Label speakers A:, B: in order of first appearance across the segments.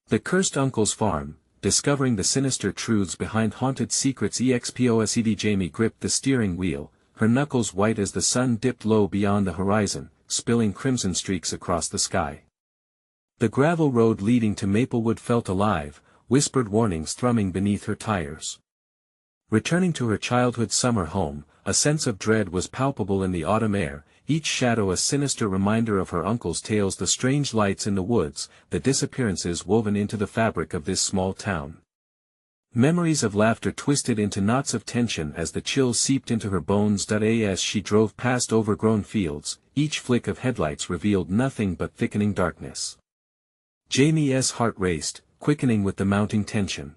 A: The Cursed Uncle's Farm, discovering the sinister truths behind haunted secrets exposed. Jamie gripped the steering wheel, her knuckles white as the sun dipped low beyond the horizon, spilling crimson streaks across the sky. The gravel road leading to Maplewood felt alive, whispered warnings thrumming beneath her tires. Returning to her childhood summer home, a sense of dread was palpable in the autumn air, each shadow a sinister reminder of her uncle's tales, the strange lights in the woods, the disappearances woven into the fabric of this small town. Memories of laughter twisted into knots of tension as the chills seeped into her bones. As she drove past overgrown fields, each flick of headlights revealed nothing but thickening darkness. Jamie's heart raced, quickening with the mounting tension.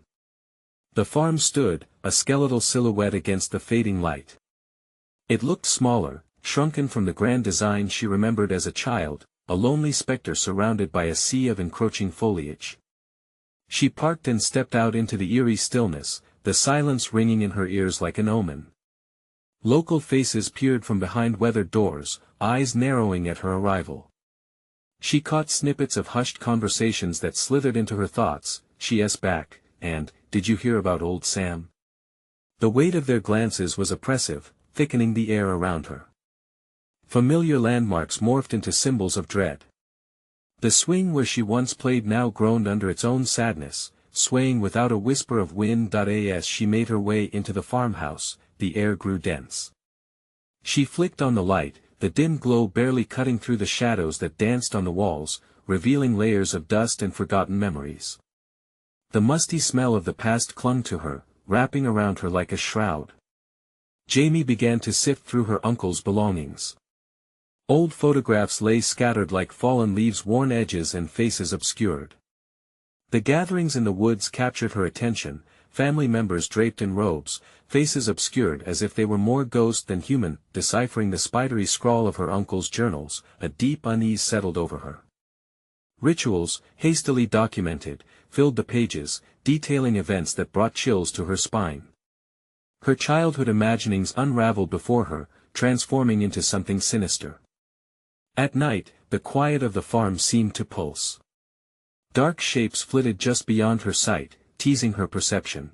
A: The farm stood, a skeletal silhouette against the fading light. It looked smaller, shrunken from the grand design she remembered as a child, a lonely specter surrounded by a sea of encroaching foliage. She parked and stepped out into the eerie stillness, the silence ringing in her ears like an omen. Local faces peered from behind weathered doors, eyes narrowing at her arrival. She caught snippets of hushed conversations that slithered into her thoughts. She asked back, and, "Did you hear about old Sam?" The weight of their glances was oppressive, thickening the air around her. Familiar landmarks morphed into symbols of dread. The swing where she once played now groaned under its own sadness, swaying without a whisper of wind. As she made her way into the farmhouse, the air grew dense. She flicked on the light, the dim glow barely cutting through the shadows that danced on the walls, revealing layers of dust and forgotten memories. The musty smell of the past clung to her, wrapping around her like a shroud. Jamie began to sift through her uncle's belongings. Old photographs lay scattered like fallen leaves, worn edges and faces obscured. The gatherings in the woods captured her attention, family members draped in robes, faces obscured as if they were more ghost than human. Deciphering the spidery scrawl of her uncle's journals, a deep unease settled over her. Rituals, hastily documented, filled the pages, detailing events that brought chills to her spine. Her childhood imaginings unraveled before her, transforming into something sinister. At night, the quiet of the farm seemed to pulse. Dark shapes flitted just beyond her sight, teasing her perception.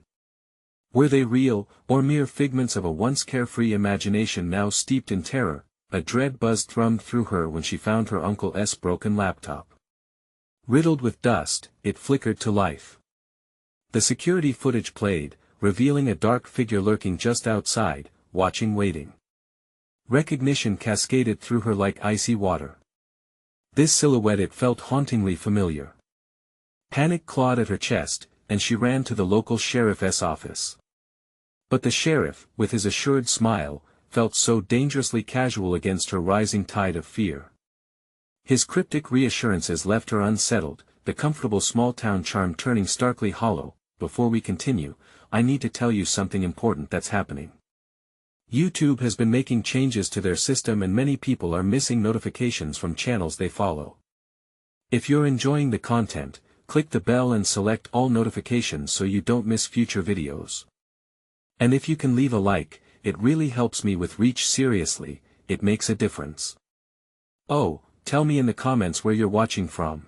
A: Were they real, or mere figments of a once carefree imagination now steeped in terror? A dread buzz thrummed through her when she found her uncle's broken laptop. Riddled with dust, it flickered to life. The security footage played, revealing a dark figure lurking just outside, waiting. Recognition cascaded through her like icy water. This silhouette, it felt hauntingly familiar. Panic clawed at her chest, and she ran to the local sheriff's office. But the sheriff, with his assured smile, felt so dangerously casual against her rising tide of fear. His cryptic reassurances left her unsettled, the comfortable small-town charm turning starkly hollow. Before we continue, I need to tell you something important that's happening. YouTube has been making changes to their system and many people are missing notifications from channels they follow. If you're enjoying the content, click the bell and select all notifications so you don't miss future videos. And if you can leave a like, it really helps me with reach. Seriously, it makes a difference. Oh, tell me in the comments where you're watching from.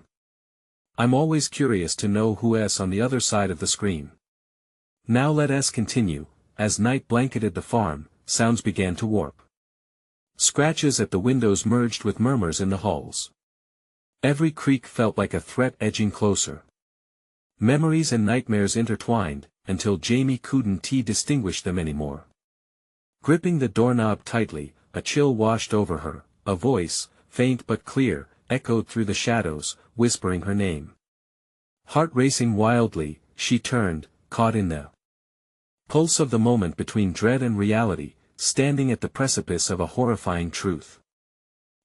A: I'm always curious to know who's on the other side of the screen. Now let us continue. As night blanketed the farm, sounds began to warp. Scratches at the windows merged with murmurs in the halls. Every creak felt like a threat edging closer. Memories and nightmares intertwined, until Jamie couldn't distinguish them anymore. Gripping the doorknob tightly, a chill washed over her, a voice, faint but clear, echoed through the shadows, whispering her name. Heart racing wildly, she turned, caught in the pulse of the moment between dread and reality, standing at the precipice of a horrifying truth.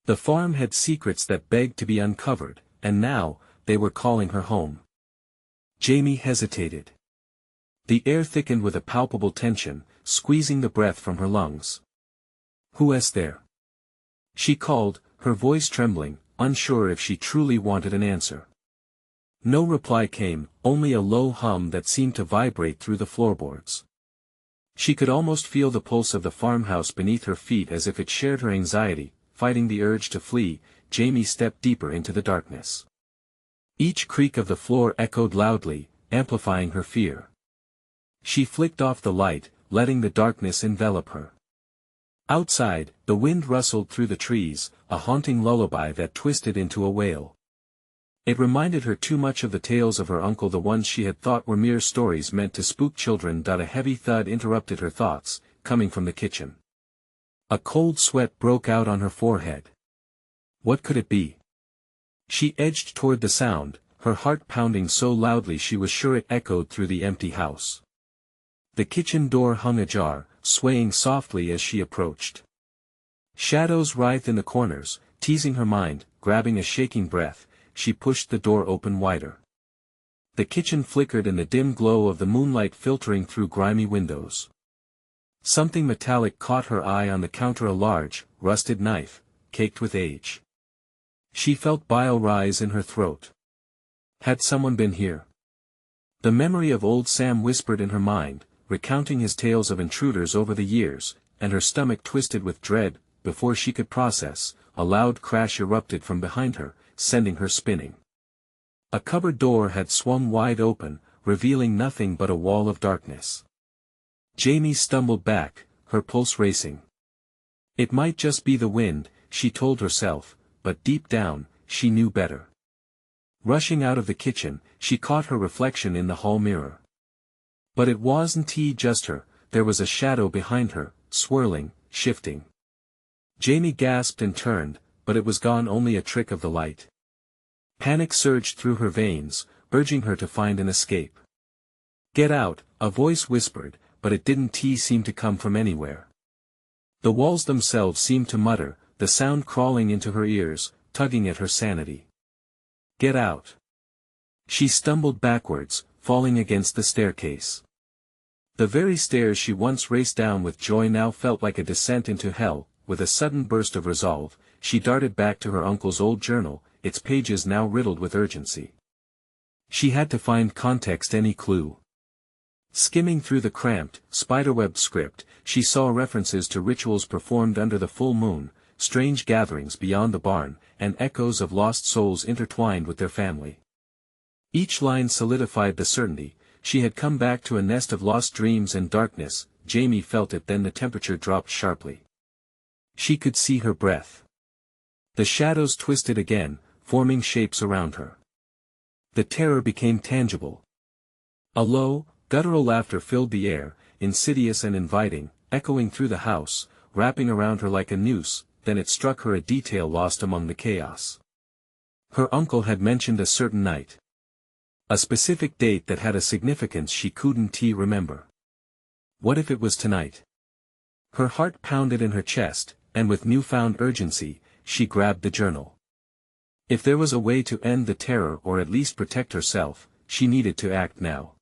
A: The farm had secrets that begged to be uncovered, and now, they were calling her home. Jamie hesitated. The air thickened with a palpable tension, squeezing the breath from her lungs. "Who's there?" she called, her voice trembling, unsure if she truly wanted an answer. No reply came, only a low hum that seemed to vibrate through the floorboards. She could almost feel the pulse of the farmhouse beneath her feet as if it shared her anxiety. Fighting the urge to flee, Jamie stepped deeper into the darkness. Each creak of the floor echoed loudly, amplifying her fear. She flicked off the light, letting the darkness envelop her. Outside, the wind rustled through the trees, a haunting lullaby that twisted into a wail. It reminded her too much of the tales of her uncle, the ones she had thought were mere stories meant to spook children. A heavy thud interrupted her thoughts, coming from the kitchen. A cold sweat broke out on her forehead. What could it be? She edged toward the sound, her heart pounding so loudly she was sure it echoed through the empty house. The kitchen door hung ajar, swaying softly as she approached. Shadows writhed in the corners, teasing her mind. Grabbing a shaking breath, she pushed the door open wider. The kitchen flickered in the dim glow of the moonlight filtering through grimy windows. Something metallic caught her eye on the counter, a large, rusted knife, caked with age. She felt bile rise in her throat. Had someone been here? The memory of old Sam whispered in her mind, recounting his tales of intruders over the years, and her stomach twisted with dread. Before she could process, a loud crash erupted from behind her, sending her spinning. A cupboard door had swung wide open, revealing nothing but a wall of darkness. Jamie stumbled back, her pulse racing. It might just be the wind, she told herself, but deep down, she knew better. Rushing out of the kitchen, she caught her reflection in the hall mirror. But it wasn't just her, there was a shadow behind her, swirling, shifting. Jamie gasped and turned, but it was gone, only a trick of the light. Panic surged through her veins, urging her to find an escape. "Get out," a voice whispered, but it didn't seem to come from anywhere. The walls themselves seemed to mutter, the sound crawling into her ears, tugging at her sanity. "Get out." She stumbled backwards, falling against the staircase. The very stairs she once raced down with joy now felt like a descent into hell. With a sudden burst of resolve, she darted back to her uncle's old journal, its pages now riddled with urgency. She had to find context, any clue. Skimming through the cramped, spiderweb script, she saw references to rituals performed under the full moon, strange gatherings beyond the barn, and echoes of lost souls intertwined with their family. Each line solidified the certainty, she had come back to a nest of lost dreams and darkness. Jamie felt it, then the temperature dropped sharply. She could see her breath. The shadows twisted again, forming shapes around her. The terror became tangible. A low, guttural laughter filled the air, insidious and inviting, echoing through the house, wrapping around her like a noose. Then it struck her, a detail lost among the chaos. Her uncle had mentioned a certain night. A specific date that had a significance she couldn't remember. What if it was tonight? Her heart pounded in her chest, and with newfound urgency, she grabbed the journal. If there was a way to end the terror or at least protect herself, she needed to act now.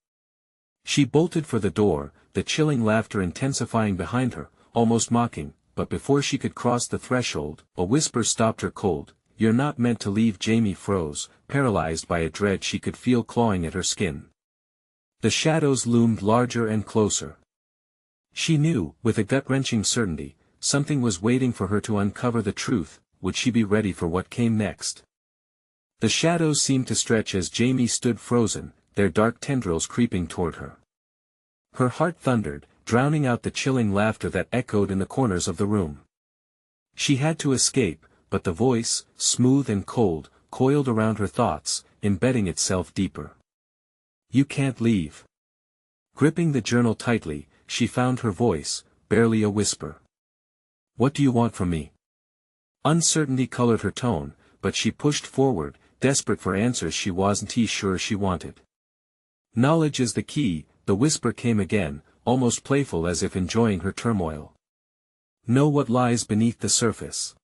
A: She bolted for the door, the chilling laughter intensifying behind her, almost mocking, but before she could cross the threshold, a whisper stopped her cold. "You're not meant to leave." Jamie froze, paralyzed by a dread she could feel clawing at her skin. The shadows loomed larger and closer. She knew, with a gut-wrenching certainty, something was waiting for her to uncover the truth. Would she be ready for what came next? The shadows seemed to stretch as Jamie stood frozen, their dark tendrils creeping toward her. Her heart thundered, drowning out the chilling laughter that echoed in the corners of the room. She had to escape, but the voice, smooth and cold, coiled around her thoughts, embedding itself deeper. "You can't leave." Gripping the journal tightly, she found her voice, barely a whisper. "What do you want from me?" Uncertainty colored her tone, but she pushed forward, desperate for answers she wasn't sure she wanted. "Knowledge is the key," the whisper came again, almost playful, as if enjoying her turmoil. "Know what lies beneath the surface."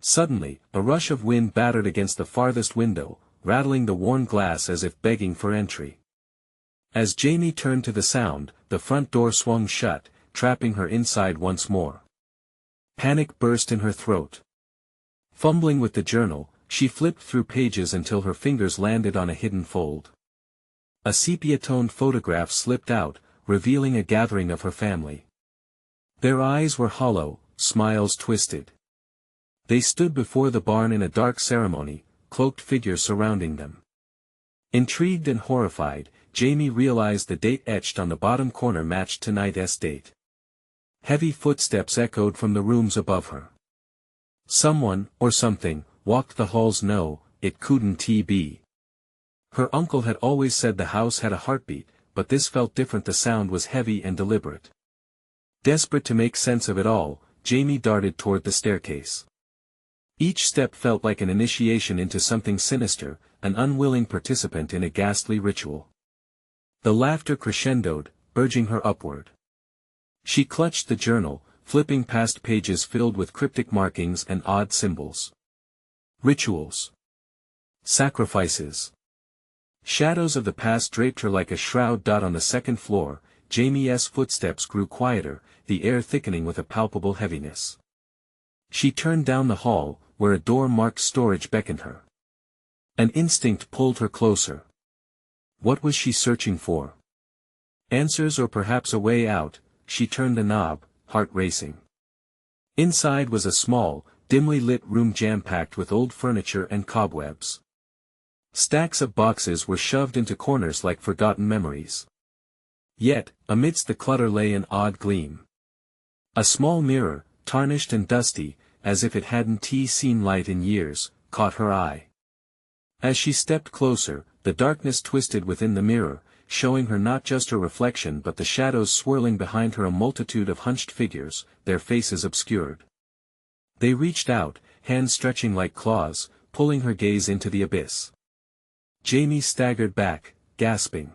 A: Suddenly, a rush of wind battered against the farthest window, rattling the worn glass as if begging for entry. As Jamie turned to the sound, the front door swung shut, trapping her inside once more. Panic burst in her throat. Fumbling with the journal, she flipped through pages until her fingers landed on a hidden fold. A sepia-toned photograph slipped out, revealing a gathering of her family. Their eyes were hollow, smiles twisted. They stood before the barn in a dark ceremony, cloaked figures surrounding them. Intrigued and horrified, Jamie realized the date etched on the bottom corner matched tonight's date. Heavy footsteps echoed from the rooms above her. Someone, or something, walked the halls. No, it couldn't be. Her uncle had always said the house had a heartbeat, but this felt different. The sound was heavy and deliberate. Desperate to make sense of it all, Jamie darted toward the staircase. Each step felt like an initiation into something sinister, an unwilling participant in a ghastly ritual. The laughter crescendoed, urging her upward. She clutched the journal, flipping past pages filled with cryptic markings and odd symbols. Rituals. Sacrifices. Shadows of the past draped her like a shroud. On the second floor, Jamie's footsteps grew quieter, the air thickening with a palpable heaviness. She turned down the hall, where a door marked storage beckoned her. An instinct pulled her closer. What was she searching for? Answers, or perhaps a way out? She turned the knob, heart racing. Inside was a small, dimly lit room jam-packed with old furniture and cobwebs. Stacks of boxes were shoved into corners like forgotten memories. Yet, amidst the clutter lay an odd gleam. A small mirror, tarnished and dusty, as if it hadn't seen light in years, caught her eye. As she stepped closer, the darkness twisted within the mirror, showing her not just her reflection but the shadows swirling behind her, a multitude of hunched figures, their faces obscured. They reached out, hands stretching like claws, pulling her gaze into the abyss. Jamie staggered back, gasping.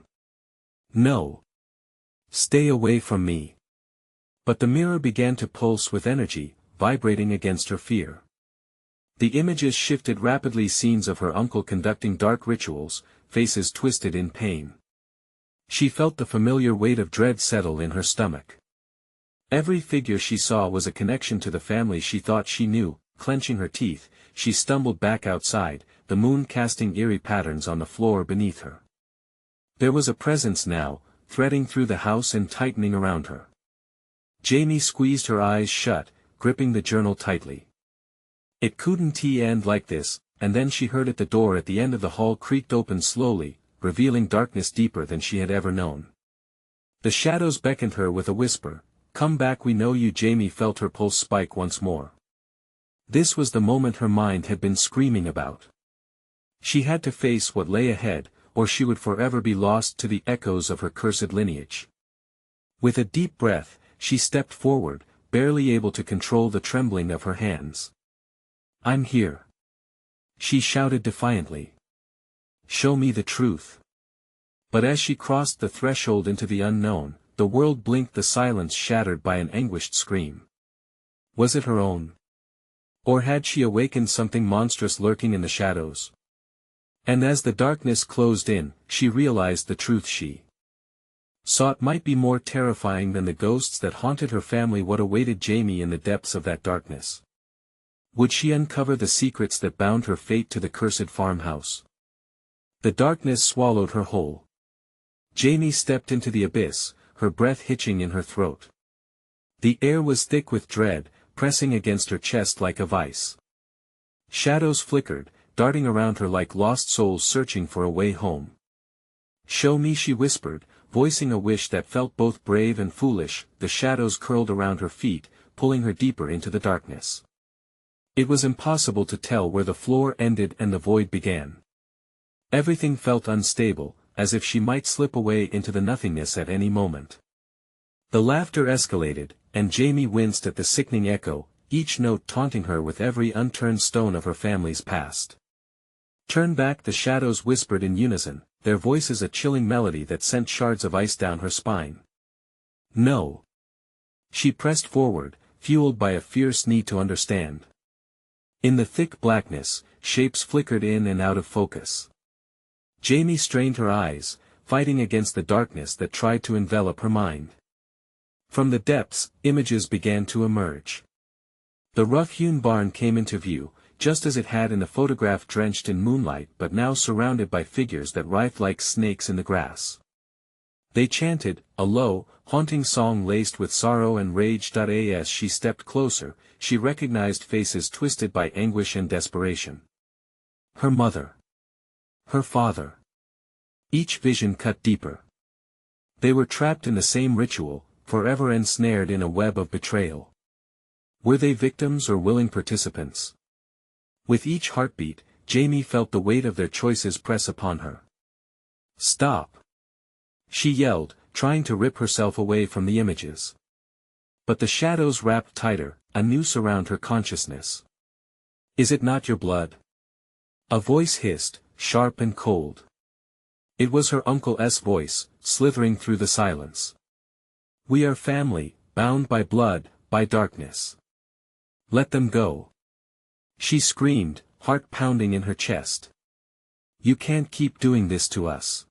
A: No. Stay away from me. But the mirror began to pulse with energy, vibrating against her fear. The images shifted rapidly, scenes of her uncle conducting dark rituals, faces twisted in pain. She felt the familiar weight of dread settle in her stomach. Every figure she saw was a connection to the family she thought she knew. Clenching her teeth, she stumbled back outside, the moon casting eerie patterns on the floor beneath her. There was a presence now, threading through the house and tightening around her. Jamie squeezed her eyes shut, gripping the journal tightly. It couldn't end like this, and then she heard it. The door at the end of the hall creaked open slowly, revealing darkness deeper than she had ever known. The shadows beckoned her with a whisper, "Come back, we know you." Jamie felt her pulse spike once more. This was the moment her mind had been screaming about. She had to face what lay ahead, or she would forever be lost to the echoes of her cursed lineage. With a deep breath, she stepped forward, barely able to control the trembling of her hands. "I'm here," she shouted defiantly. "Show me the truth." But as she crossed the threshold into the unknown, the world blinked, the silence shattered by an anguished scream. Was it her own? Or had she awakened something monstrous lurking in the shadows? And as the darkness closed in, she realized the truth she sought might be more terrifying than the ghosts that haunted her family. What awaited Jamie in the depths of that darkness? Would she uncover the secrets that bound her fate to the cursed farmhouse? The darkness swallowed her whole. Jamie stepped into the abyss, her breath hitching in her throat. The air was thick with dread, pressing against her chest like a vice. Shadows flickered, darting around her like lost souls searching for a way home. "Show me," she whispered, voicing a wish that felt both brave and foolish. The shadows curled around her feet, pulling her deeper into the darkness. It was impossible to tell where the floor ended and the void began. Everything felt unstable, as if she might slip away into the nothingness at any moment. The laughter escalated, and Jamie winced at the sickening echo, each note taunting her with every unturned stone of her family's past. "Turn back," the shadows whispered in unison, their voices a chilling melody that sent shards of ice down her spine. "No." She pressed forward, fueled by a fierce need to understand. In the thick blackness, shapes flickered in and out of focus. Jamie strained her eyes, fighting against the darkness that tried to envelop her mind. From the depths, images began to emerge. The rough-hewn barn came into view, just as it had in the photograph, drenched in moonlight but now surrounded by figures that writhed like snakes in the grass. They chanted, a low, haunting song laced with sorrow and rage. As she stepped closer, she recognized faces twisted by anguish and desperation. Her mother. Her father. Each vision cut deeper. They were trapped in the same ritual, forever ensnared in a web of betrayal. Were they victims or willing participants? With each heartbeat, Jamie felt the weight of their choices press upon her. "Stop!" she yelled, trying to rip herself away from the images. But the shadows wrapped tighter, a noose around her consciousness. "Is it not your blood?" A voice hissed, sharp and cold. It was her uncle's voice, slithering through the silence. "We are family, bound by blood, by darkness. Let them go." She screamed, heart pounding in her chest. "You can't keep doing this to us."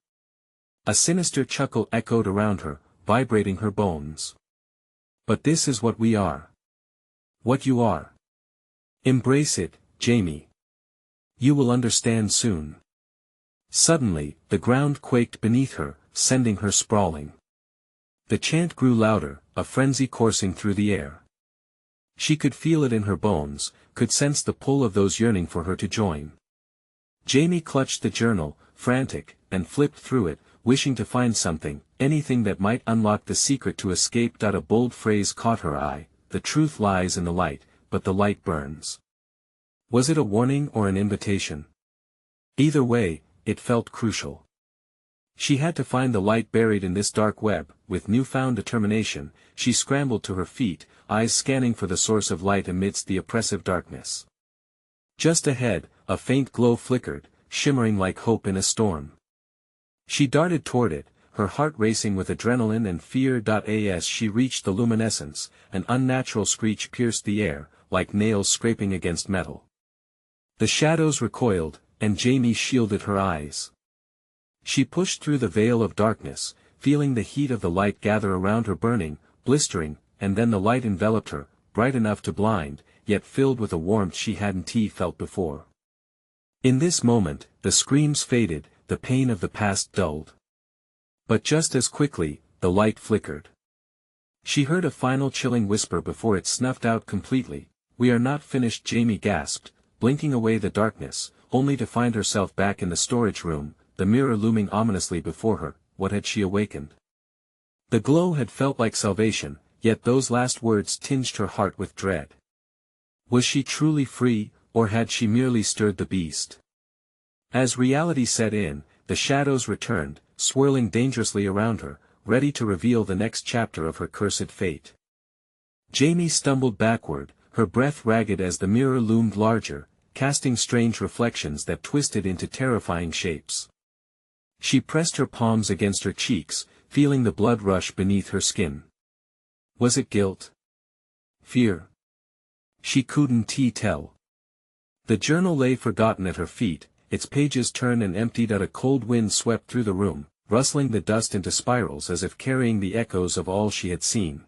A: A sinister chuckle echoed around her, vibrating her bones. "But this is what we are. What you are. Embrace it, Jamie. You will understand soon." Suddenly, the ground quaked beneath her, sending her sprawling. The chant grew louder, a frenzy coursing through the air. She could feel it in her bones, could sense the pull of those yearning for her to join. Jamie clutched the journal, frantic, and flipped through it, wishing to find something, anything that might unlock the secret to escape. A bold phrase caught her eye: "The truth lies in the light, but the light burns." Was it a warning or an invitation? Either way, it felt crucial. She had to find the light buried in this dark web. With newfound determination, she scrambled to her feet, eyes scanning for the source of light amidst the oppressive darkness. Just ahead, a faint glow flickered, shimmering like hope in a storm. She darted toward it, her heart racing with adrenaline and fear. As she reached the luminescence, an unnatural screech pierced the air, like nails scraping against metal. The shadows recoiled, and Jamie shielded her eyes. She pushed through the veil of darkness, feeling the heat of the light gather around her, burning, blistering, and then the light enveloped her, bright enough to blind, yet filled with a warmth she hadn't felt before. In this moment, the screams faded, the pain of the past dulled. But just as quickly, the light flickered. She heard a final chilling whisper before it snuffed out completely. "We are not finished," Jamie gasped, blinking away the darkness, only to find herself back in the storage room, the mirror looming ominously before her. What had she awakened? The glow had felt like salvation, yet those last words tinged her heart with dread. Was she truly free, or had she merely stirred the beast? As reality set in, the shadows returned, swirling dangerously around her, ready to reveal the next chapter of her cursed fate. Jamie stumbled backward, her breath ragged as the mirror loomed larger, casting strange reflections that twisted into terrifying shapes. She pressed her palms against her cheeks, feeling the blood rush beneath her skin. Was it guilt? Fear? She couldn't tell. The journal lay forgotten at her feet, its pages turned and emptied. A cold wind swept through the room, rustling the dust into spirals as if carrying the echoes of all she had seen.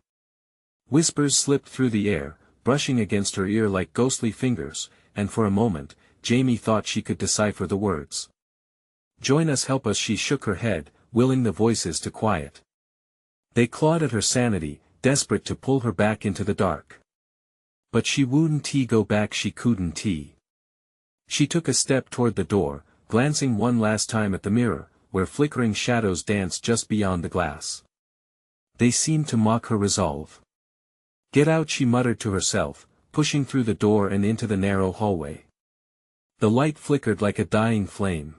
A: Whispers slipped through the air, brushing against her ear like ghostly fingers, and for a moment, Jamie thought she could decipher the words. "Join us, help us." She shook her head, willing the voices to quiet. They clawed at her sanity, desperate to pull her back into the dark. But she wouldn't go back. She couldn't. She took a step toward the door, glancing one last time at the mirror, where flickering shadows danced just beyond the glass. They seemed to mock her resolve. "Get out," she muttered to herself, pushing through the door and into the narrow hallway. The light flickered like a dying flame.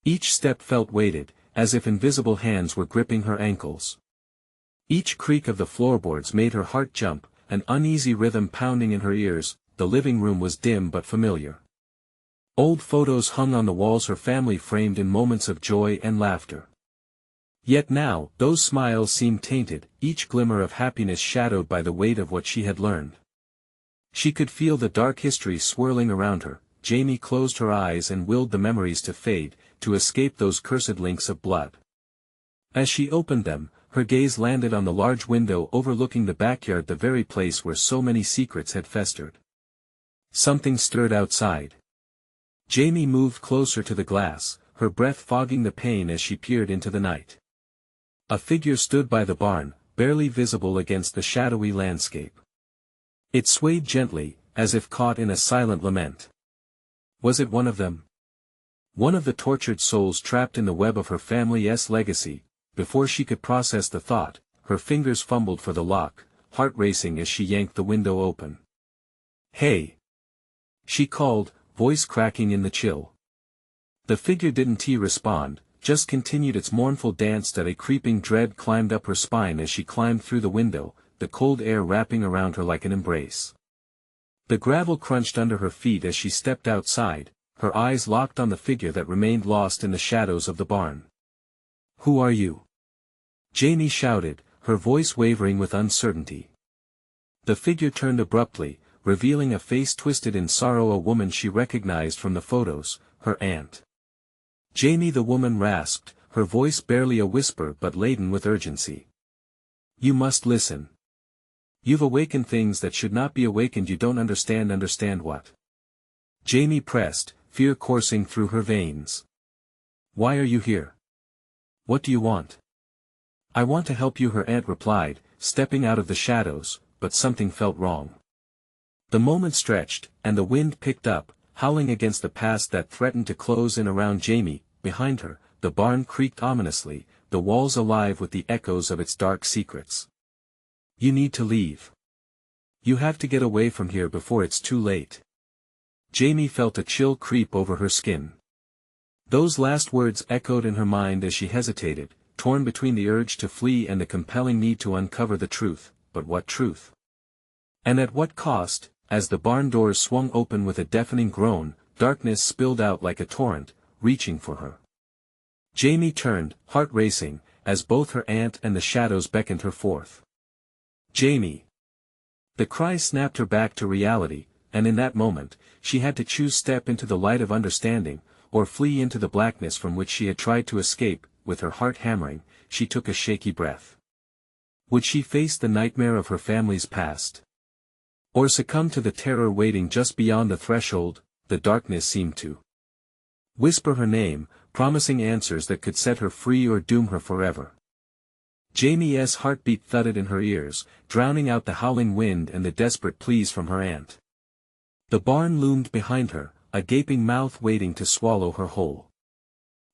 A: Each step felt weighted, as if invisible hands were gripping her ankles. Each creak of the floorboards made her heart jump, an uneasy rhythm pounding in her ears. The living room was dim but familiar. Old photos hung on the walls, her family framed in moments of joy and laughter. Yet now, those smiles seemed tainted, each glimmer of happiness shadowed by the weight of what she had learned. She could feel the dark history swirling around her. Jamie closed her eyes and willed the memories to fade, to escape those cursed links of blood. As she opened them, her gaze landed on the large window overlooking the backyard, the very place where so many secrets had festered. Something stirred outside. Jamie moved closer to the glass, her breath fogging the pain as she peered into the night. A figure stood by the barn, barely visible against the shadowy landscape. It swayed gently, as if caught in a silent lament. Was it one of them? One of the tortured souls trapped in the web of her family's legacy. Before she could process the thought, her fingers fumbled for the lock, heart racing as she yanked the window open. "Hey!" she called, voice cracking in the chill. The figure didn't respond, just continued its mournful dance. That a creeping dread climbed up her spine as she climbed through the window, the cold air wrapping around her like an embrace. The gravel crunched under her feet as she stepped outside, her eyes locked on the figure that remained lost in the shadows of the barn. "Who are you?" Jamie shouted, her voice wavering with uncertainty. The figure turned abruptly, revealing a face twisted in sorrow, a woman she recognized from the photos, her aunt. "Jamie," the woman rasped, her voice barely a whisper but laden with urgency. "You must listen. You've awakened things that should not be awakened. You don't understand." "Understand what?" Jamie pressed, fear coursing through her veins. "Why are you here? What do you want?" "I want to help you," her aunt replied, stepping out of the shadows, but something felt wrong. The moment stretched, and the wind picked up, howling against the past that threatened to close in around Jamie. Behind her, the barn creaked ominously, the walls alive with the echoes of its dark secrets. "You need to leave. You have to get away from here before it's too late." Jamie felt a chill creep over her skin. Those last words echoed in her mind as she hesitated, torn between the urge to flee and the compelling need to uncover the truth. But what truth? And at what cost? As the barn doors swung open with a deafening groan, darkness spilled out like a torrent, reaching for her. Jamie turned, heart racing, as both her aunt and the shadows beckoned her forth. "Jamie!" The cry snapped her back to reality, and in that moment, she had to choose: step into the light of understanding, or flee into the blackness from which she had tried to escape. With her heart hammering, she took a shaky breath. Would she face the nightmare of her family's past? Or succumb to the terror waiting just beyond the threshold? The darkness seemed to whisper her name, promising answers that could set her free or doom her forever. Jamie's heartbeat thudded in her ears, drowning out the howling wind and the desperate pleas from her aunt. The barn loomed behind her, a gaping mouth waiting to swallow her whole.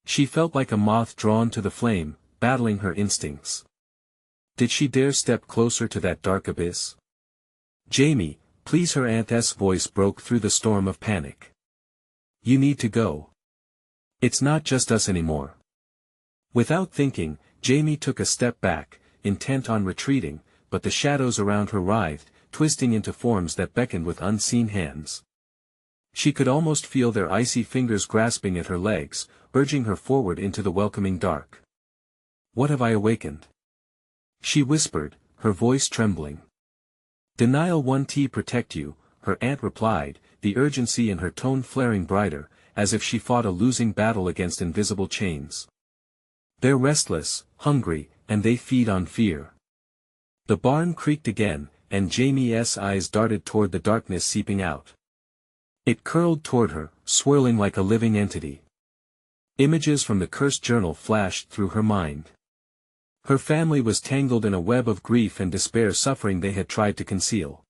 A: She felt like a moth drawn to the flame, battling her instincts. Did she dare step closer to that dark abyss? "Jamie, please," her aunt's voice broke through the storm of panic. "You need to go. It's not just us anymore." Without thinking, Jamie took a step back, intent on retreating, but the shadows around her writhed, twisting into forms that beckoned with unseen hands. She could almost feel their icy fingers grasping at her legs, urging her forward into the welcoming dark. "What have I awakened?" she whispered, her voice trembling. "Denial won't protect you," her aunt replied, the urgency in her tone flaring brighter, as if she fought a losing battle against invisible chains. "They're restless, hungry, and they feed on fear." The barn creaked again, and Jamie's eyes darted toward the darkness seeping out. It curled toward her, swirling like a living entity. Images from the cursed journal flashed through her mind. Her family was tangled in a web of grief and despair, suffering they had tried to conceal.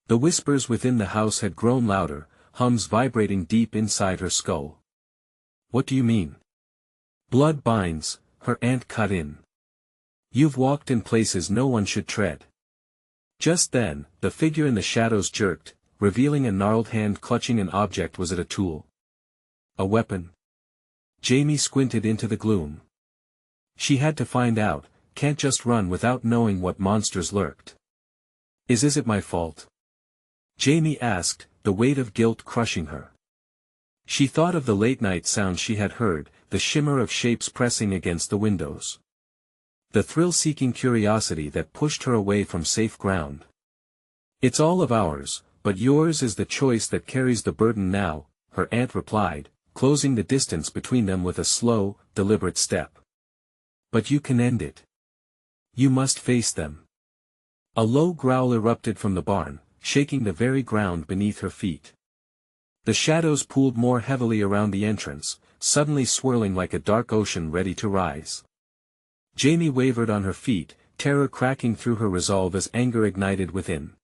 A: The whispers within the house had grown louder, hums vibrating deep inside her skull. "What do you mean?" "Blood binds," her aunt cut in. "You've walked in places no one should tread." Just then, the figure in the shadows jerked, revealing a gnarled hand clutching an object. Was it a tool? A weapon? Jamie squinted into the gloom. She had to find out, can't just run without knowing what monsters lurked. Is it my fault?" Jamie asked, the weight of guilt crushing her. She thought of the late-night sounds she had heard, the shimmer of shapes pressing against the windows. The thrill-seeking curiosity that pushed her away from safe ground. "It's all of ours, but yours is the choice that carries the burden now," her aunt replied, closing the distance between them with a slow, deliberate step. "But you can end it. You must face them." A low growl erupted from the barn, shaking the very ground beneath her feet. The shadows pooled more heavily around the entrance, suddenly swirling like a dark ocean ready to rise. Jamie wavered on her feet, terror cracking through her resolve as anger ignited within.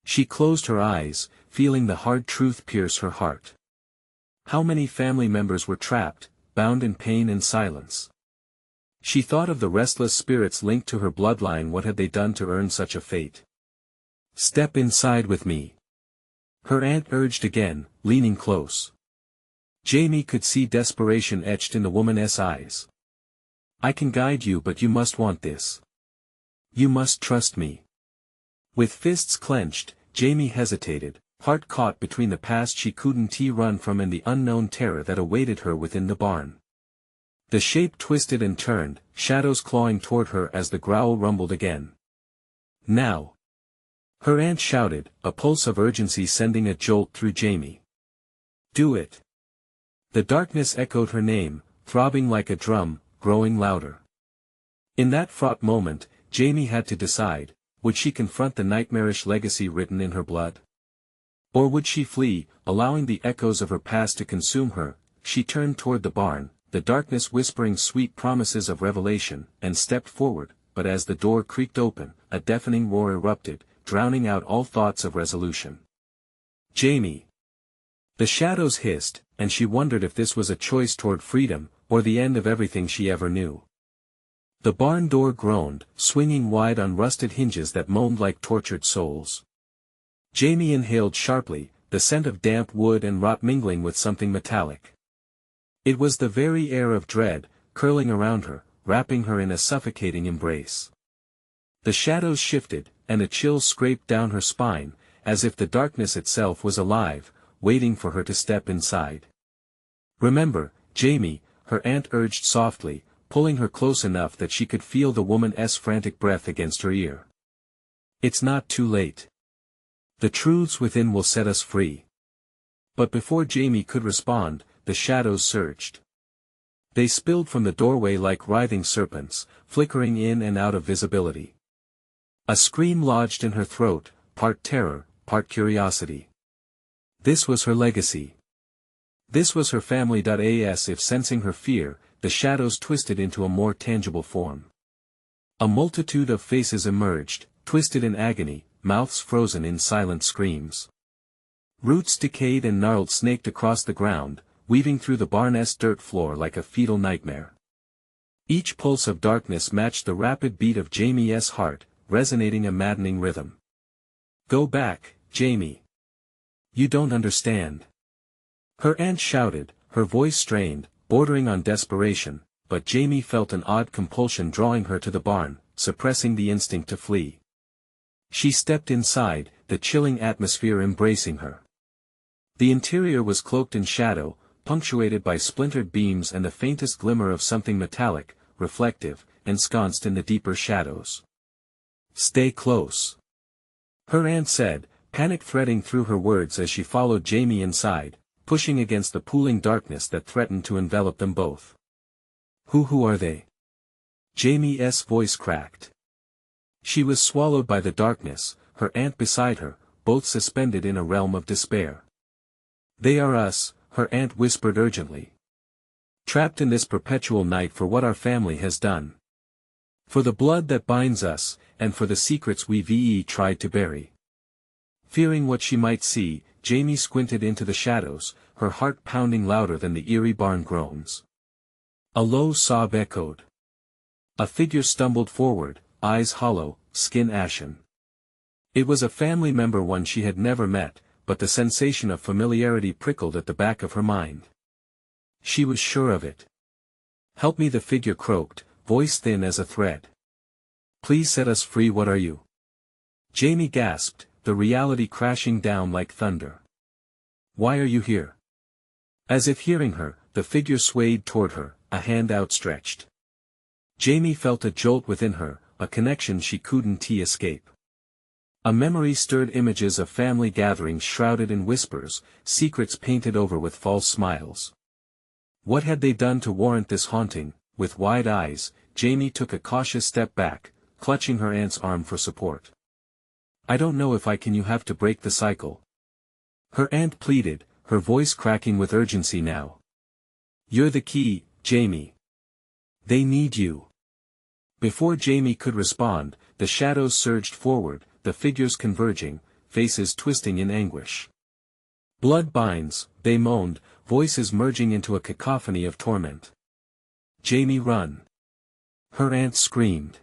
A: She closed her eyes, feeling the hard truth pierce her heart. How many family members were trapped, bound in pain and silence? She thought of the restless spirits linked to her bloodline. What had they done to earn such a fate? Step inside with me. Her aunt urged again, leaning close. Jamie could see desperation etched in the woman's eyes. I can guide you, but you must want this. You must trust me. With fists clenched, Jamie hesitated, heart caught between the past she couldn't run from and the unknown terror that awaited her within the barn. The shape twisted and turned, shadows clawing toward her as the growl rumbled again. Now! Her aunt shouted, a pulse of urgency sending a jolt through Jamie. Do it! The darkness echoed her name, throbbing like a drum, growing louder. In that fraught moment, Jamie had to decide, would she confront the nightmarish legacy written in her blood? Or would she flee, allowing the echoes of her past to consume her? She turned toward the barn, the darkness whispering sweet promises of revelation, and stepped forward, but as the door creaked open, a deafening roar erupted, drowning out all thoughts of resolution. Jamie! The shadows hissed, and she wondered if this was a choice toward freedom, or the end of everything she ever knew. The barn door groaned, swinging wide on rusted hinges that moaned like tortured souls. Jamie inhaled sharply, the scent of damp wood and rot mingling with something metallic. It was the very air of dread, curling around her, wrapping her in a suffocating embrace. The shadows shifted, and a chill scraped down her spine, as if the darkness itself was alive, waiting for her to step inside. Remember, Jamie, her aunt urged softly, pulling her close enough that she could feel the woman's frantic breath against her ear. It's not too late. The truths within will set us free. But before Jamie could respond, the shadows surged. They spilled from the doorway like writhing serpents, flickering in and out of visibility. A scream lodged in her throat, part terror, part curiosity. This was her legacy. This was her family. As if sensing her fear, the shadows twisted into a more tangible form. A multitude of faces emerged, twisted in agony, mouths frozen in silent screams. Roots decayed and gnarled snaked across the ground, weaving through the barn's dirt floor like a fetal nightmare. Each pulse of darkness matched the rapid beat of Jamie's heart, resonating a maddening rhythm. Go back, Jamie. You don't understand. Her aunt shouted, her voice strained, bordering on desperation, but Jamie felt an odd compulsion drawing her to the barn, suppressing the instinct to flee. She stepped inside, the chilling atmosphere embracing her. The interior was cloaked in shadow, punctuated by splintered beams and the faintest glimmer of something metallic, reflective, ensconced in the deeper shadows. Stay close. Her aunt said, panic threading through her words as she followed Jamie inside, pushing against the pooling darkness that threatened to envelop them both. Who are they? Jamie's voice cracked. She was swallowed by the darkness, her aunt beside her, both suspended in a realm of despair. They are us, her aunt whispered urgently. Trapped in this perpetual night for what our family has done. For the blood that binds us, and for the secrets we've tried to bury. Fearing what she might see, Jamie squinted into the shadows, her heart pounding louder than the eerie barn groans. A low sob echoed. A figure stumbled forward, eyes hollow, skin ashen. It was a family member, one she had never met, but the sensation of familiarity prickled at the back of her mind. She was sure of it. Help me, the figure croaked, voice thin as a thread. Please set us free. What are you? Jamie gasped, the reality crashing down like thunder. Why are you here? As if hearing her, the figure swayed toward her, a hand outstretched. Jamie felt a jolt within her, a connection she couldn't escape. A memory stirred, images of family gatherings shrouded in whispers, secrets painted over with false smiles. What had they done to warrant this haunting? With wide eyes, Jamie took a cautious step back, clutching her aunt's arm for support. I don't know if I can. You have to break the cycle. Her aunt pleaded, her voice cracking with urgency now. You're the key, Jamie. They need you. Before Jamie could respond, the shadows surged forward, the figures converging, faces twisting in anguish. Blood binds, they moaned, voices merging into a cacophony of torment. Jamie, run! Her aunt screamed.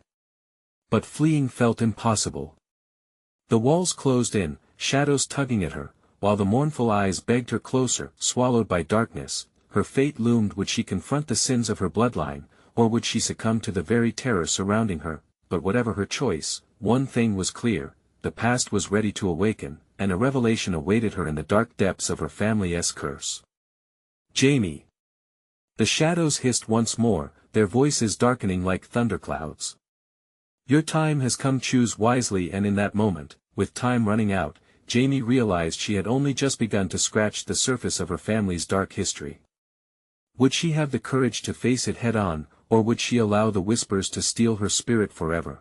A: But fleeing felt impossible. The walls closed in, shadows tugging at her, while the mournful eyes begged her closer. Swallowed by darkness, her fate loomed. Would she confront the sins of her bloodline, or would she succumb to the very terror surrounding her? But whatever her choice, one thing was clear: the past was ready to awaken, and a revelation awaited her in the dark depths of her family's curse. Jamie! The shadows hissed once more, their voices darkening like thunderclouds. Your time has come. Choose wisely. And in that moment, with time running out, Jamie realized she had only just begun to scratch the surface of her family's dark history. Would she have the courage to face it head-on, or would she allow the whispers to steal her spirit forever?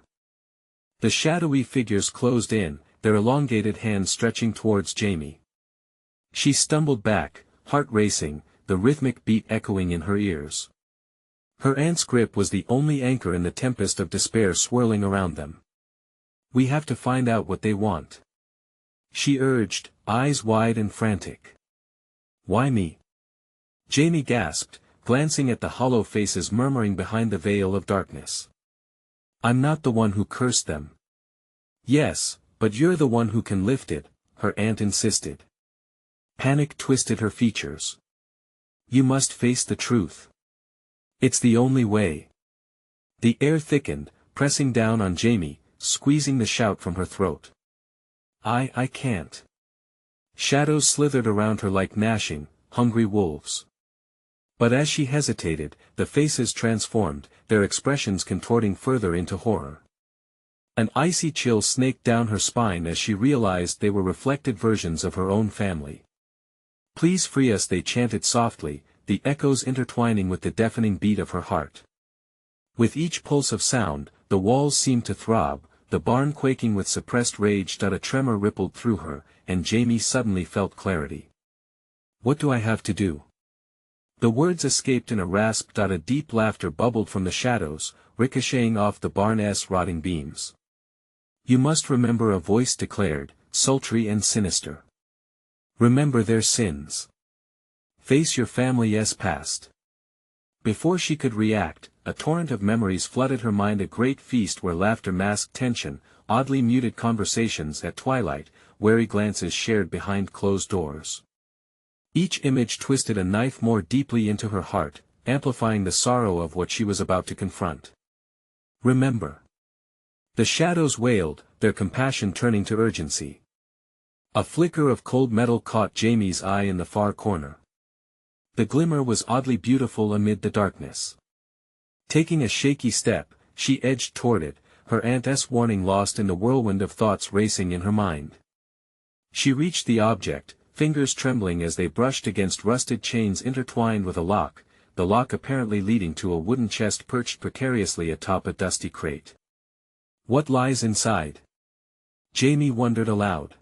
A: The shadowy figures closed in, their elongated hands stretching towards Jamie. She stumbled back, heart racing, the rhythmic beat echoing in her ears. Her aunt's grip was the only anchor in the tempest of despair swirling around them. We have to find out what they want, she urged, eyes wide and frantic. Why me? Jamie gasped, glancing at the hollow faces murmuring behind the veil of darkness. I'm not the one who cursed them. Yes, but you're the one who can lift it, her aunt insisted. Panic twisted her features. You must face the truth. It's the only way. The air thickened, pressing down on Jamie, squeezing the shout from her throat. I can't. Shadows slithered around her like gnashing, hungry wolves. But as she hesitated, the faces transformed, their expressions contorting further into horror. An icy chill snaked down her spine as she realized they were reflected versions of her own family. Please free us, they chanted softly, the echoes intertwining with the deafening beat of her heart. With each pulse of sound, the walls seemed to throb, the barn quaking with suppressed rage. A tremor rippled through her, and Jamie suddenly felt clarity. What do I have to do? The words escaped in a rasp. A deep laughter bubbled from the shadows, ricocheting off the barn's rotting beams. You must remember, a voice declared, sultry and sinister. Remember their sins. Face your family's past. Before she could react, a torrent of memories flooded her mind, a great feast where laughter masked tension, oddly muted conversations at twilight, wary glances shared behind closed doors. Each image twisted a knife more deeply into her heart, amplifying the sorrow of what she was about to confront. Remember. The shadows wailed, their compassion turning to urgency. A flicker of cold metal caught Jamie's eye in the far corner. The glimmer was oddly beautiful amid the darkness. Taking a shaky step, she edged toward it, her aunt's warning lost in the whirlwind of thoughts racing in her mind. She reached the object, fingers trembling as they brushed against rusted chains intertwined with a lock, the lock apparently leading to a wooden chest perched precariously atop a dusty crate. What lies inside? Jamie wondered aloud.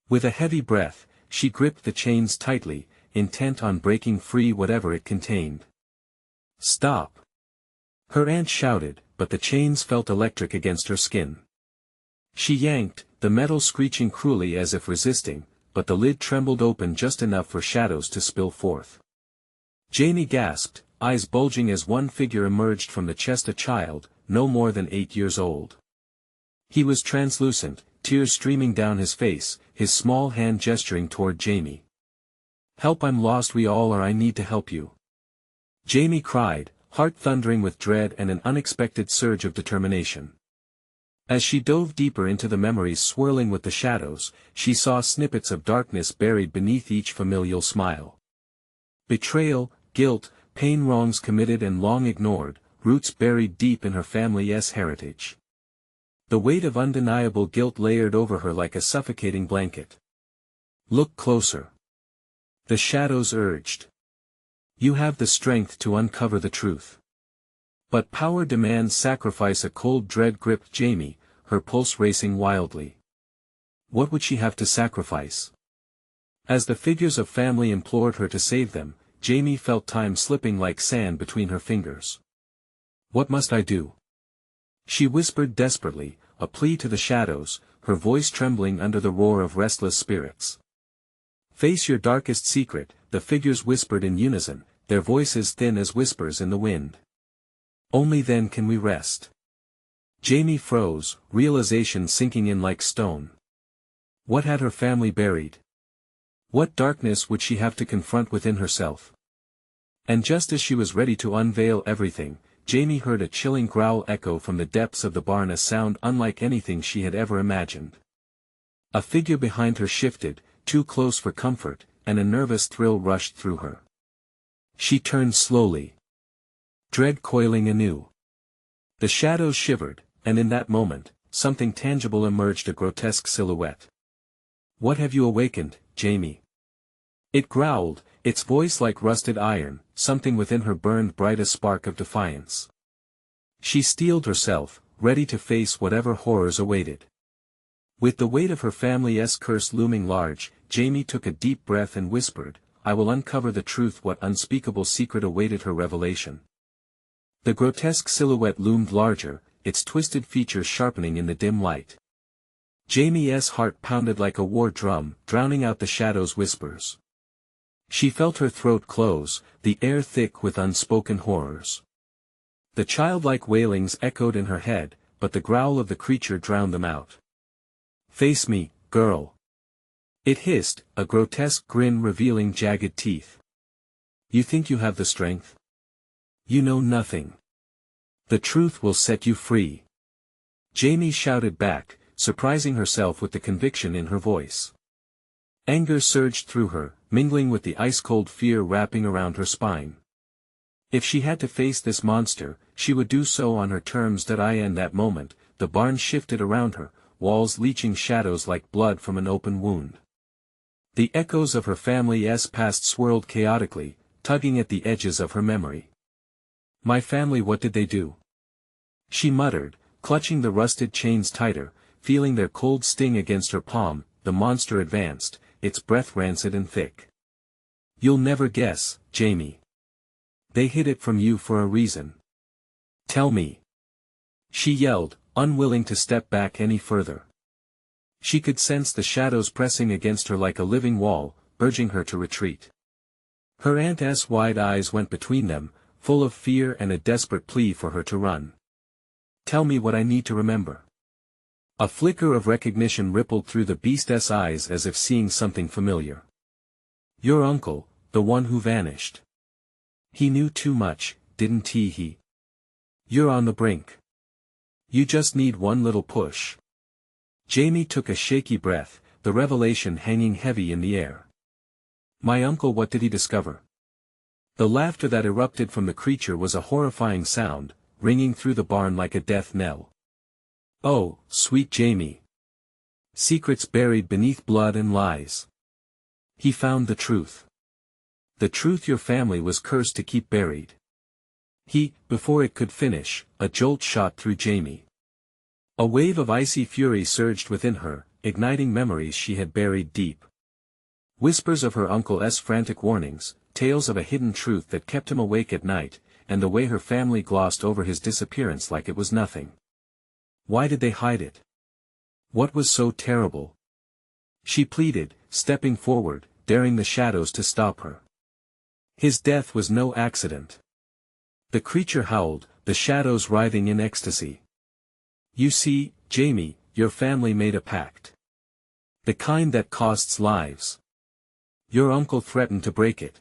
A: With a heavy breath, she gripped the chains tightly, intent on breaking free whatever it contained. Stop! Her aunt shouted, but the chains felt electric against her skin. She yanked, the metal screeching cruelly as if resisting, but the lid trembled open just enough for shadows to spill forth. Jamie gasped, eyes bulging as one figure emerged from the chest, a child, no more than 8 years old. He was translucent, tears streaming down his face, his small hand gesturing toward Jamie. Help, I'm lost, we all are, I need to help you. Jamie cried, heart thundering with dread and an unexpected surge of determination. As she dove deeper into the memories swirling with the shadows, she saw snippets of darkness buried beneath each familial smile. Betrayal, guilt, pain, wrongs committed and long ignored, roots buried deep in her family's heritage. The weight of undeniable guilt layered over her like a suffocating blanket. Look closer. The shadows urged. You have the strength to uncover the truth. But power demands sacrifice. A cold dread gripped Jamie, her pulse racing wildly. What would she have to sacrifice? As the figures of family implored her to save them, Jamie felt time slipping like sand between her fingers. What must I do? She whispered desperately, a plea to the shadows, her voice trembling under the roar of restless spirits. Face your darkest secret, the figures whispered in unison, their voices thin as whispers in the wind. Only then can we rest. Jamie froze, realization sinking in like stone. What had her family buried? What darkness would she have to confront within herself? And just as she was ready to unveil everything, Jamie heard a chilling growl echo from the depths of the barn, a sound unlike anything she had ever imagined. A figure behind her shifted, too close for comfort, and a nervous thrill rushed through her. She turned slowly. Dread coiling anew. The shadows shivered, and in that moment, something tangible emerged, a grotesque silhouette. "What have you awakened, Jamie?" It growled, its voice like rusted iron. Something within her burned bright, a spark of defiance. She steeled herself, ready to face whatever horrors awaited. With the weight of her family's curse looming large, Jamie took a deep breath and whispered, "I will uncover the truth." What unspeakable secret awaited her revelation? The grotesque silhouette loomed larger, its twisted features sharpening in the dim light. Jamie's heart pounded like a war drum, drowning out the shadow's whispers. She felt her throat close, the air thick with unspoken horrors. The childlike wailings echoed in her head, but the growl of the creature drowned them out. "Face me, girl." It hissed, a grotesque grin revealing jagged teeth. "You think you have the strength? You know nothing. The truth will set you free." Jamie shouted back, surprising herself with the conviction in her voice. Anger surged through her, mingling with the ice-cold fear wrapping around her spine. If she had to face this monster, she would do so on her terms. In that moment, the barn shifted around her, walls leaching shadows like blood from an open wound. The echoes of her family's past swirled chaotically, tugging at the edges of her memory. "My family, what did they do?" she muttered, clutching the rusted chains tighter, feeling their cold sting against her palm. The monster advanced, its breath rancid and thick. "You'll never guess, Jamie. They hid it from you for a reason. Tell me." She yelled, unwilling to step back any further. She could sense the shadows pressing against her like a living wall, urging her to retreat. Her aunt's wide eyes went between them, full of fear and a desperate plea for her to run. "Tell me what I need to remember." A flicker of recognition rippled through the beast's eyes, as if seeing something familiar. "Your uncle, the one who vanished. He knew too much, didn't he? You're on the brink. You just need one little push." Jamie took a shaky breath, the revelation hanging heavy in the air. "My uncle, what did he discover?" The laughter that erupted from the creature was a horrifying sound, ringing through the barn like a death knell. "Oh, sweet Jamie. Secrets buried beneath blood and lies. He found the truth. The truth your family was cursed to keep buried." Before it could finish, a jolt shot through Jamie. A wave of icy fury surged within her, igniting memories she had buried deep. Whispers of her uncle's frantic warnings, tales of a hidden truth that kept him awake at night, and the way her family glossed over his disappearance like it was nothing. Why did they hide it? What was so terrible? She pleaded, stepping forward, daring the shadows to stop her. His death was no accident. The creature howled, the shadows writhing in ecstasy. "You see, Jamie, your family made a pact. The kind that costs lives. Your uncle threatened to break it."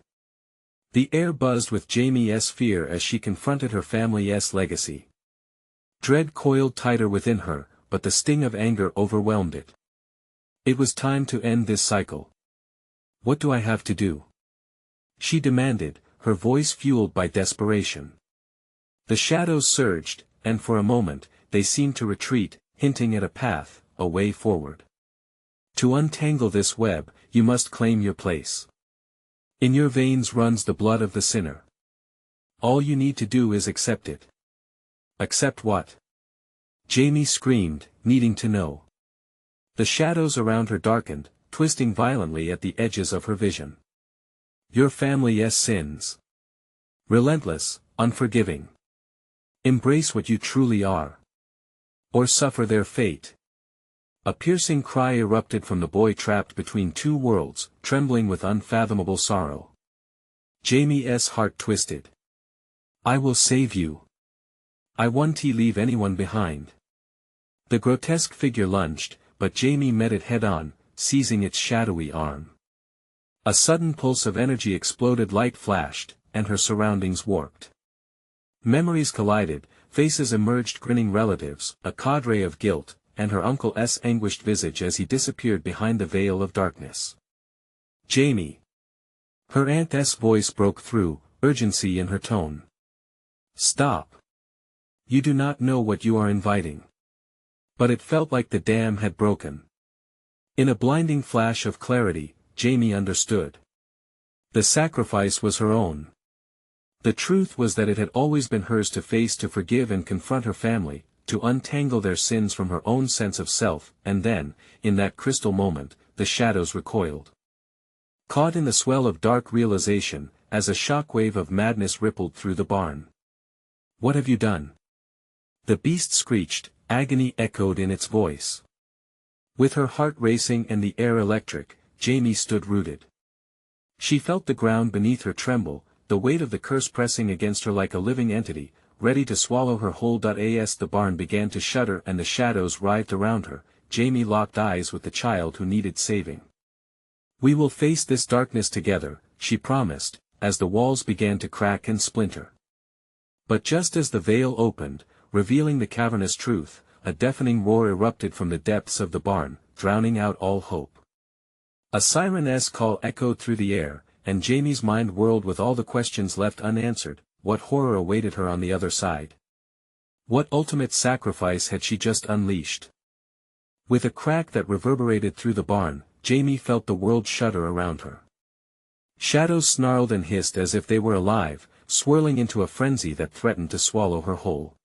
A: The air buzzed with Jamie's fear as she confronted her family's legacy. Dread coiled tighter within her, but the sting of anger overwhelmed it. It was time to end this cycle. "What do I have to do?" she demanded, her voice fueled by desperation. The shadows surged, and for a moment, they seemed to retreat, hinting at a path, a way forward. "To untangle this web, you must claim your place. In your veins runs the blood of the sinner. All you need to do is accept it." "Accept what?" Jamie screamed, needing to know. The shadows around her darkened, twisting violently at the edges of her vision. "Your family's sins. Relentless, unforgiving. Embrace what you truly are. Or suffer their fate." A piercing cry erupted from the boy trapped between two worlds, trembling with unfathomable sorrow. Jamie's heart twisted. "I will save you. I won't leave anyone behind." The grotesque figure lunged, but Jamie met it head-on, seizing its shadowy arm. A sudden pulse of energy exploded, light flashed, and her surroundings warped. Memories collided, faces emerged, grinning relatives, a cadre of guilt, and her uncle's anguished visage as he disappeared behind the veil of darkness. "Jamie!" Her aunt's voice broke through, urgency in her tone. "Stop! You do not know what you are inviting." But it felt like the dam had broken. In a blinding flash of clarity, Jamie understood. The sacrifice was her own. The truth was that it had always been hers to face, to forgive and confront her family, to untangle their sins from her own sense of self, and then, in that crystal moment, the shadows recoiled. Caught in the swell of dark realization, as a shockwave of madness rippled through the barn. "What have you done?" The beast screeched, agony echoed in its voice. With her heart racing and the air electric, Jamie stood rooted. She felt the ground beneath her tremble, the weight of the curse pressing against her like a living entity, ready to swallow her whole. As the barn began to shudder and the shadows writhed around her, Jamie locked eyes with the child who needed saving. "We will face this darkness together," she promised, as the walls began to crack and splinter. But just as the veil opened, revealing the cavernous truth, a deafening roar erupted from the depths of the barn, drowning out all hope. A siren's call echoed through the air, and Jamie's mind whirled with all the questions left unanswered. What horror awaited her on the other side? What ultimate sacrifice had she just unleashed? With a crack that reverberated through the barn, Jamie felt the world shudder around her. Shadows snarled and hissed as if they were alive, swirling into a frenzy that threatened to swallow her whole.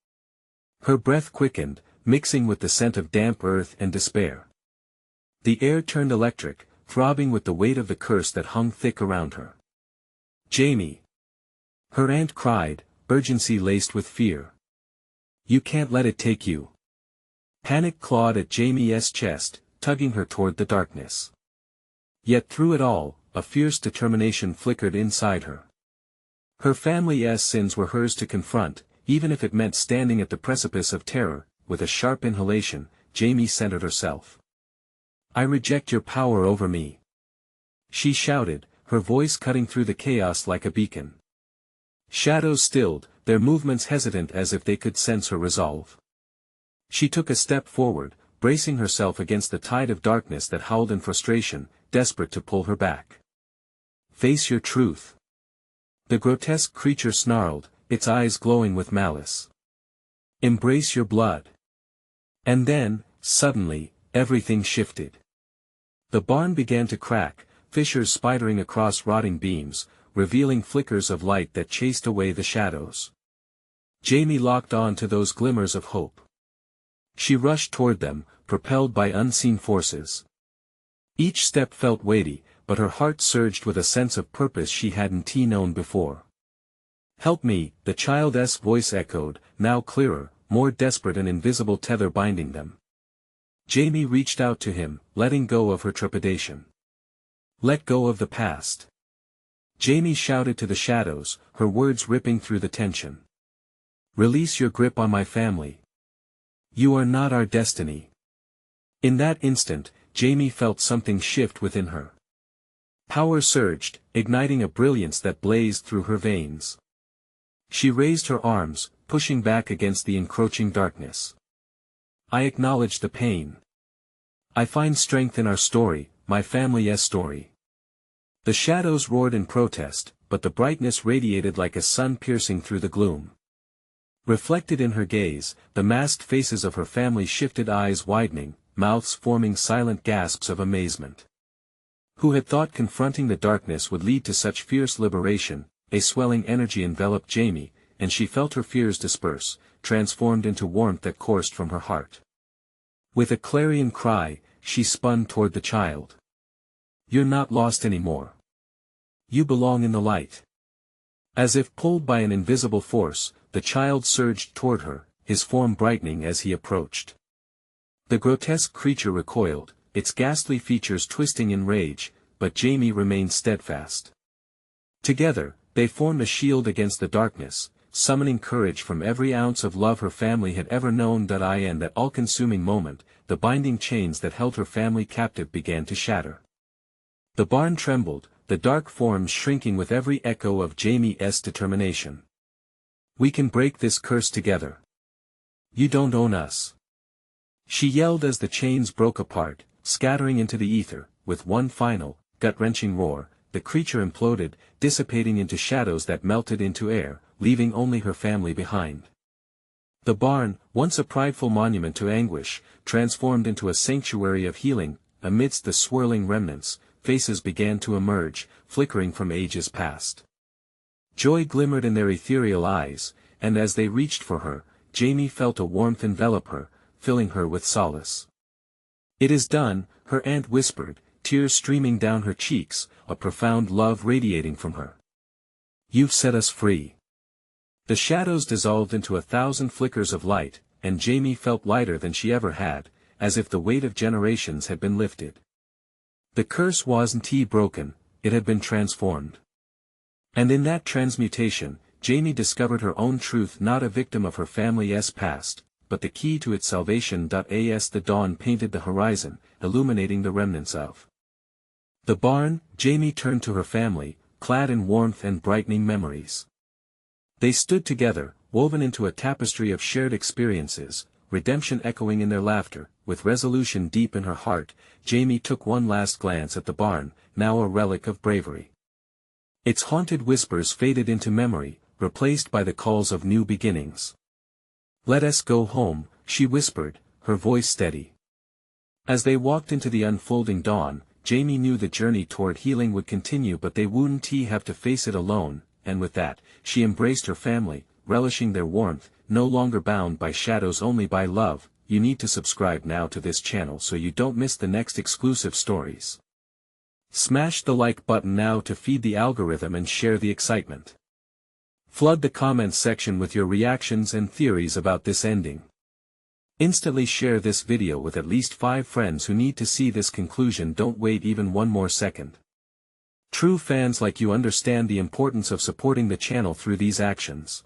A: Her breath quickened, mixing with the scent of damp earth and despair. The air turned electric, throbbing with the weight of the curse that hung thick around her. "Jamie!" Her aunt cried, urgency laced with fear. "You can't let it take you." Panic clawed at Jamie's chest, tugging her toward the darkness. Yet through it all, a fierce determination flickered inside her. Her family's sins were hers to confront, even if it meant standing at the precipice of terror. With a sharp inhalation, Jamie centered herself. "I reject your power over me," she shouted, her voice cutting through the chaos like a beacon. Shadows stilled, their movements hesitant as if they could sense her resolve. She took a step forward, bracing herself against the tide of darkness that howled in frustration, desperate to pull her back. "Face your truth." The grotesque creature snarled, its eyes glowing with malice. "Embrace your blood." And then, suddenly, everything shifted. The barn began to crack, fissures spidering across rotting beams, revealing flickers of light that chased away the shadows. Jamie locked on to those glimmers of hope. She rushed toward them, propelled by unseen forces. Each step felt weighty, but her heart surged with a sense of purpose she hadn't known before. "Help me," the child's voice echoed, now clearer, more desperate, an invisible tether binding them. Jamie reached out to him, letting go of her trepidation. "Let go of the past." Jamie shouted to the shadows, her words ripping through the tension. "Release your grip on my family. You are not our destiny." In that instant, Jamie felt something shift within her. Power surged, igniting a brilliance that blazed through her veins. She raised her arms, pushing back against the encroaching darkness. "I acknowledge the pain. I find strength in our story, my family's story." The shadows roared in protest, but the brightness radiated like a sun piercing through the gloom. Reflected in her gaze, the masked faces of her family shifted, eyes widening, mouths forming silent gasps of amazement. Who had thought confronting the darkness would lead to such fierce liberation? A swelling energy enveloped Jamie, and she felt her fears disperse, transformed into warmth that coursed from her heart. With a clarion cry, she spun toward the child. "You're not lost anymore. You belong in the light." As if pulled by an invisible force, the child surged toward her, his form brightening as he approached. The grotesque creature recoiled, its ghastly features twisting in rage, but Jamie remained steadfast. Together, they formed a shield against the darkness, summoning courage from every ounce of love her family had ever known. In that all-consuming moment, the binding chains that held her family captive began to shatter. The barn trembled, the dark forms shrinking with every echo of Jamie's determination. "We can break this curse together. You don't own us," she yelled as the chains broke apart, scattering into the ether. With one final, gut-wrenching roar, the creature imploded, dissipating into shadows that melted into air, leaving only her family behind. The barn, once a prideful monument to anguish, transformed into a sanctuary of healing. Amidst the swirling remnants, faces began to emerge, flickering from ages past. Joy glimmered in their ethereal eyes, and as they reached for her, Jamie felt a warmth envelop her, filling her with solace. "It is done," her aunt whispered, tears streaming down her cheeks, a profound love radiating from her. "You've set us free." The shadows dissolved into 1,000 flickers of light, and Jamie felt lighter than she ever had, as if the weight of generations had been lifted. The curse wasn't broken, it had been transformed. And in that transmutation, Jamie discovered her own truth, not a victim of her family's past, but the key to its salvation. As the dawn painted the horizon, illuminating the remnants of the barn, Jamie turned to her family, clad in warmth and brightening memories. They stood together, woven into a tapestry of shared experiences, redemption echoing in their laughter. With resolution deep in her heart, Jamie took one last glance at the barn, now a relic of bravery. Its haunted whispers faded into memory, replaced by the calls of new beginnings. "Let us go home," she whispered, her voice steady. As they walked into the unfolding dawn, Jamie knew the journey toward healing would continue, but they wouldn't have to face it alone, and with that, she embraced her family, relishing their warmth, no longer bound by shadows, only by love. You need to subscribe now to this channel so you don't miss the next exclusive stories. Smash the like button now to feed the algorithm and share the excitement. Flood the comments section with your reactions and theories about this ending. Instantly share this video with at least 5 friends who need to see this conclusion. Don't wait even one more second. True fans like you understand the importance of supporting the channel through these actions.